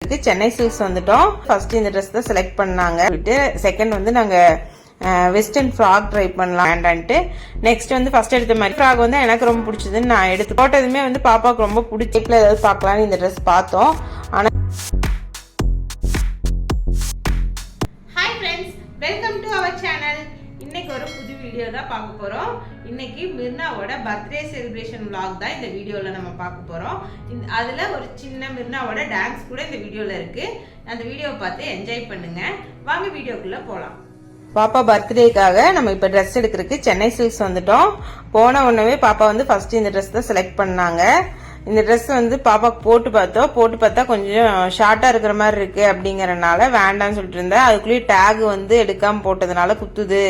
எடுக்கிறதுக்கு சென்னை சில்க்ஸ் வந்துட்டோம். ஃபர்ஸ்ட் இந்த ட்ரெஸ் தான் செலக்ட் பண்ணாங்க. செகண்ட் வந்து நாங்க வெஸ்டர்ன் ஃப்ராக் ட்ரை பண்ணலாம் வேண்டான்ட்டு நெக்ஸ்ட் வந்து ஃபர்ஸ்ட் எடுத்த மாதிரி ஃப்ராக் வந்து எனக்கு ரொம்ப பிடிச்சதுன்னு நான் எடுத்து போட்டதுமே வந்து பாப்பாவுக்கு ரொம்ப பிடிச்ச டைப்ல ஏதாவது பார்க்கலான்னு இந்த ட்ரெஸ் பார்த்தோம். ஆனா hi friends, welcome to our channel. இன்னைக்கு ஒரு புது வீடியோ தான் பார்க்க போறோம். இன்னைக்கு மிர்னாவோட பர்த்டே செலிப்ரேஷன் vlog தான் இந்த வீடியோல நம்ம பார்க்க போறோம். அதுல ஒரு சின்ன மிர்னாவோட டான்ஸ் கூட இந்த வீடியோல இருக்கு. அந்த வீடியோவை பார்த்து என்ஜாய் பண்ணுங்க. வாங்க வீடியோக்குள்ள போலாம். பாப்பா பர்த்டேக்காக நம்ம இப்ப ட்ரெஸ் எடுக்கிறதுக்கு சென்னை சில்க்ஸ் வந்துட்டோம். போன உடனே பாப்பா வந்து ஃபர்ஸ்ட் இந்த ட்ரெஸ் தான் செலக்ட் பண்ணாங்க. இந்த ட்ரெஸ் வந்து பாப்பாக்கு போட்டு பார்த்தா கொஞ்சம் ஷார்ட்டா இருக்கிற மாதிரி இருக்கு அப்படிங்கறதுனால வேண்டாம்னு சொல்லிட்டு இருந்தேன். அதுக்குள்ளேயே டேக் வந்து எடுக்காம போட்டதுனால குத்துது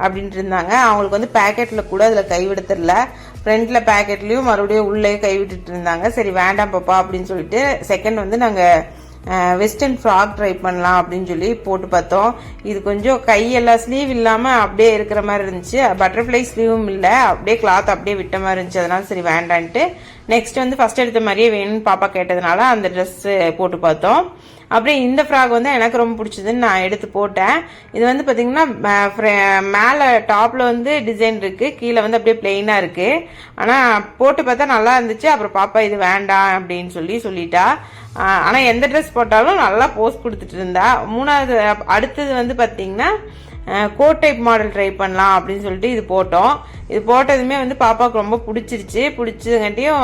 அப்படின்ட்டு இருந்தாங்க. அவங்களுக்கு வந்து பேக்கெட்ல கூட அதுல கைவிட தெரியல. ஃப்ரண்ட்ல பேக்கெட்லயும் மறுபடியும் உள்ளே கைவிட்டுட்டு இருந்தாங்க. சரி வேண்டாம் பாப்பா அப்படின்னு சொல்லிட்டு செகண்ட் வந்து நாங்க வெஸ்டர்ன் ஃப்ராக் ட்ரை பண்ணலாம் அப்படின்னு சொல்லி போட்டு பார்த்தோம். இது கொஞ்சம் கையெல்லாம் ஸ்லீவ் இல்லாம அப்படியே இருக்கிற மாதிரி இருந்துச்சு. பட்டர்ஃப்ளை ஸ்லீவும் இல்லை, அப்படியே கிளாத் அப்படியே விட்ட மாதிரி இருந்துச்சு. அதனால சரி வேண்டான்ட்டு நெக்ஸ்ட் வந்து ஃபர்ஸ்ட் எடுத்த மாதிரியே வேணும்னு பாப்பா கேட்டதுனால அந்த ட்ரெஸ் போட்டு பார்த்தோம். அப்படியே இந்த ஃப்ராக் வந்து எனக்கு ரொம்ப பிடிச்சதுன்னு நான் எடுத்து போட்டேன். இது வந்து பாத்தீங்கன்னா மேல டாப்ல வந்து டிசைன் இருக்கு, கீழே வந்து அப்படியே பிளெயினா இருக்கு. ஆனா போட்டு பார்த்தா நல்லா இருந்துச்சு. அப்புறம் பாப்பா இது வேண்டாம் அப்படின்னு சொல்லிட்டா. ஆனா எந்த ட்ரெஸ் போட்டாலும் நல்லா போஸ் கொடுத்துட்டு இருந்தா. அடுத்தது வந்து பாத்தீங்கன்னா கோட் டைப் மாடல் ட்ரை பண்ணலாம் அப்படின்னு சொல்லிட்டு இது போட்டோம். இது போட்டதுமே வந்து பாப்பாவுக்கு ரொம்ப பிடிச்சதுங்காட்டியும்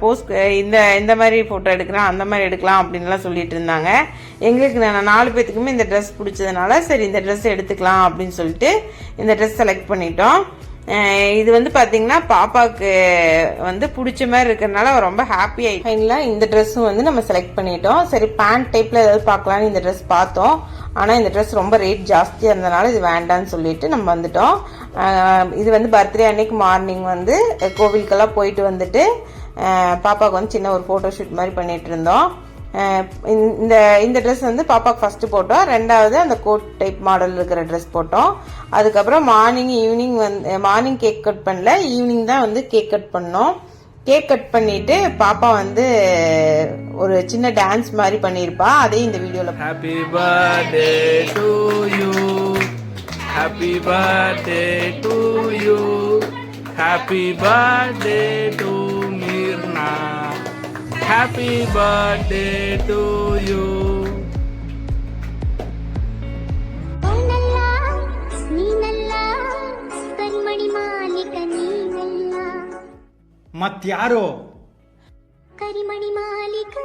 போஸ் இந்த மாதிரி போட்டோ எடுக்கலாம் அந்த மாதிரி எடுக்கலாம் அப்படின்லாம் சொல்லிட்டு இருந்தாங்க. எங்களுக்கு 4 பேத்துக்குமே இந்த ட்ரெஸ் பிடிச்சதுனால சரி இந்த ட்ரெஸ் எடுத்துக்கலாம் அப்படின்னு சொல்லிட்டு இந்த ட்ரெஸ் செலக்ட் பண்ணிட்டோம். இது வந்து பாத்தீங்கன்னா பாப்பாவுக்கு வந்து பிடிச்ச மாதிரி இருக்கிறதுனால ரொம்ப ஹாப்பி ஆயிட்டா. இந்த ட்ரெஸ்ஸும் வந்து நம்ம செலக்ட் பண்ணிட்டோம். சரி பேண்ட் டைப்ல ஏதாவது பார்க்கலாம்னு இந்த ட்ரெஸ் பார்த்தோம். ஆனா இந்த ட்ரெஸ் ரொம்ப ரேட் ஜாஸ்தியா இருந்தனால இது வேண்டாம்னு சொல்லிட்டு நம்ம வந்துட்டோம். இது வந்து பர்த்டே அன்னைக்கு மார்னிங் வந்து கோவிலுக்கெல்லாம் போயிட்டு வந்துட்டு பாப்பாவுக்கு வந்து சின்ன ஒரு போட்டோ ஷூட் மாதிரி பண்ணிட்டு இருந்தோம். இந்த ட்ரெஸ் வந்து பாப்பாக்கு ஃபர்ஸ்ட் போட்டோம். ரெண்டாவது அந்த கோட் டைப் மாடல் இருக்கிற ட்ரெஸ் போட்டோம். அதுக்கப்புறம் மார்னிங் கேக் கட் பண்ணல, ஈவினிங் தான் வந்து கேக் கட் பண்ணோம். கேக் கட் பண்ணிட்டு பாப்பா வந்து ஒரு சின்ன டான்ஸ் மாதிரி பண்ணிருப்பா. அதையும் இந்த வீடியோல happy birthday to you, happy birthday to you, happy birthday to Mirnaa, happy birthday to you. ಮತ್ಯಾರೋ ಕರಿಮಣಿ ಮಾಲೀಕ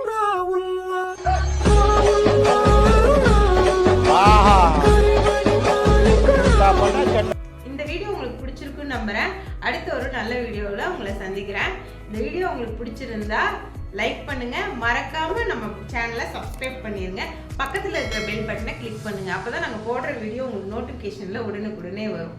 இந்த வீடியோ உங்களுக்கு பிடிச்சிருக்குன்னு நம்புறேன். அடுத்த ஒரு நல்ல வீடியோவில் உங்களை சந்திக்கிறேன். இந்த வீடியோ உங்களுக்கு பிடிச்சிருந்தா லைக் பண்ணுங்க, மறக்காம நம்ம சேனலை சப்ஸ்கிரைப் பண்ணிருங்க, பக்கத்துல இருக்கிற பெல் பட்டனை கிளிக் பண்ணுங்க. அப்பதான் நாங்க போடுற வீடியோ உங்களுக்கு நோட்டிபிகேஷன்ல உடனுக்குடனே வரும்.